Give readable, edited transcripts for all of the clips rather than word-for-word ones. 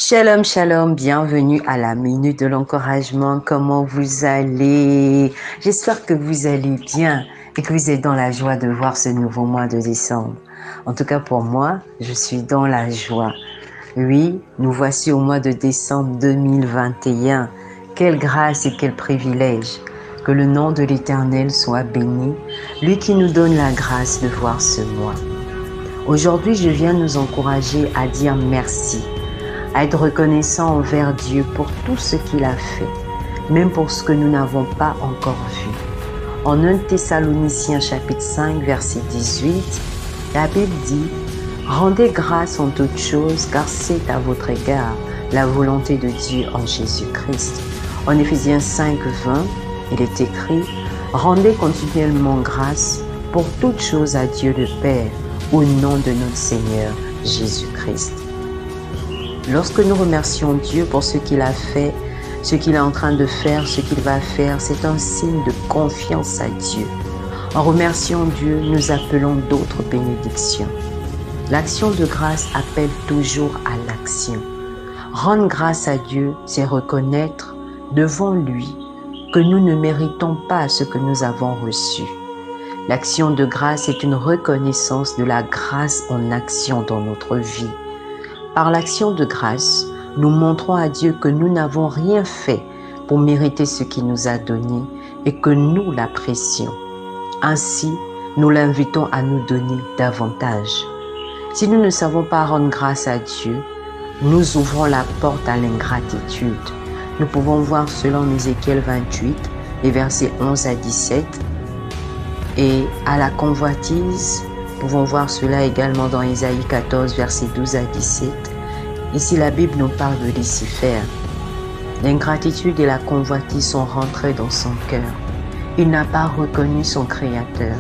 Shalom, shalom, bienvenue à la Minute de l'Encouragement. Comment vous allez? J'espère que vous allez bien et que vous êtes dans la joie de voir ce nouveau mois de décembre. En tout cas pour moi, je suis dans la joie. Oui, nous voici au mois de décembre 2021. Quelle grâce et quel privilège! Que le nom de l'Éternel soit béni, lui qui nous donne la grâce de voir ce mois. Aujourd'hui, je viens nous encourager à dire merci, à être reconnaissant envers Dieu pour tout ce qu'il a fait, même pour ce que nous n'avons pas encore vu. En 1 Thessaloniciens chapitre 5 verset 18, la Bible dit « Rendez grâce en toutes choses, car c'est à votre égard la volonté de Dieu en Jésus-Christ. » En Éphésiens 5, 20, il est écrit « Rendez continuellement grâce pour toutes choses à Dieu le Père, au nom de notre Seigneur Jésus-Christ. » Lorsque nous remercions Dieu pour ce qu'il a fait, ce qu'il est en train de faire, ce qu'il va faire, c'est un signe de confiance à Dieu. En remerciant Dieu, nous appelons d'autres bénédictions. L'action de grâce appelle toujours à l'action. Rendre grâce à Dieu, c'est reconnaître devant lui que nous ne méritons pas ce que nous avons reçu. L'action de grâce est une reconnaissance de la grâce en action dans notre vie. Par l'action de grâce, nous montrons à Dieu que nous n'avons rien fait pour mériter ce qu'il nous a donné et que nous l'apprécions. Ainsi, nous l'invitons à nous donner davantage. Si nous ne savons pas rendre grâce à Dieu, nous ouvrons la porte à l'ingratitude. Nous pouvons voir cela en Ézéchiel 28, les versets 11 à 17, et à la convoitise. Nous pouvons voir cela également dans Ésaïe 14, versets 12 à 17. Ici, la Bible nous parle de Lucifer. L'ingratitude et la convoitise sont rentrées dans son cœur. Il n'a pas reconnu son Créateur.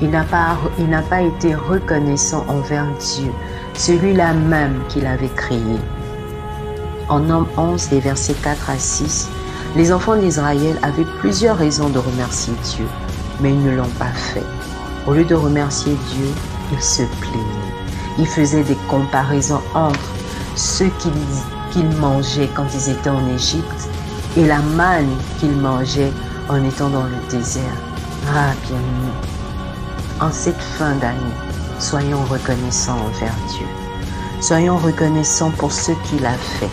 Il n'a pas été reconnaissant envers Dieu, celui-là même qu'il avait créé. En Nombre 11, les versets 4 à 6, les enfants d'Israël avaient plusieurs raisons de remercier Dieu, mais ils ne l'ont pas fait. Au lieu de remercier Dieu, ils se plaignaient. Ils faisaient des comparaisons entre ce qu'ils mangeaient quand ils étaient en Égypte et la manne qu'ils mangeaient en étant dans le désert. Ah, bien-aimés, en cette fin d'année, soyons reconnaissants envers Dieu. Soyons reconnaissants pour ce qu'il a fait.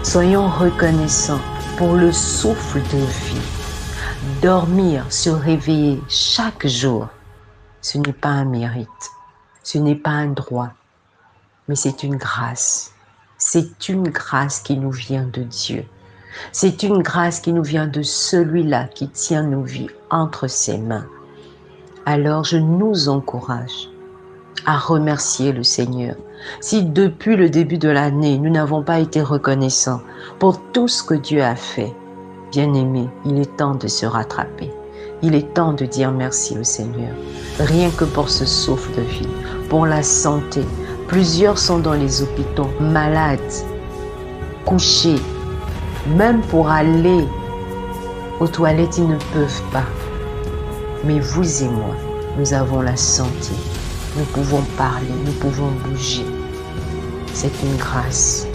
Soyons reconnaissants pour le souffle de vie. Dormir, se réveiller chaque jour, ce n'est pas un mérite, ce n'est pas un droit, mais c'est une grâce. C'est une grâce qui nous vient de Dieu. C'est une grâce qui nous vient de celui-là qui tient nos vies entre ses mains. Alors je nous encourage à remercier le Seigneur. Si depuis le début de l'année, nous n'avons pas été reconnaissants pour tout ce que Dieu a fait, bien-aimés, il est temps de se rattraper. Il est temps de dire merci au Seigneur. Rien que pour ce souffle de vie, pour la santé. Plusieurs sont dans les hôpitaux, malades, couchés. Même pour aller aux toilettes, ils ne peuvent pas. Mais vous et moi, nous avons la santé. Nous pouvons parler, nous pouvons bouger. C'est une grâce.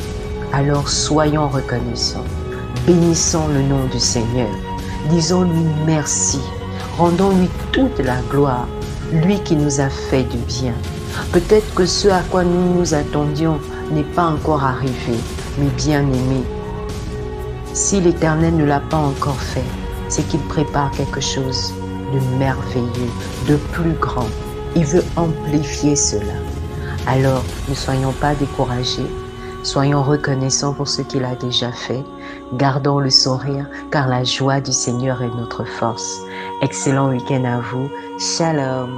Alors soyons reconnaissants. Bénissons le nom du Seigneur. Disons-lui merci. Rendons-lui toute la gloire. Lui qui nous a fait du bien. Peut-être que ce à quoi nous nous attendions n'est pas encore arrivé. Mais bien aimé, si l'Éternel ne l'a pas encore fait, c'est qu'il prépare quelque chose de merveilleux, de plus grand. Il veut amplifier cela. Alors, ne soyons pas découragés. Soyons reconnaissants pour ce qu'il a déjà fait. Gardons le sourire, car la joie du Seigneur est notre force. Excellent week-end à vous. Shalom.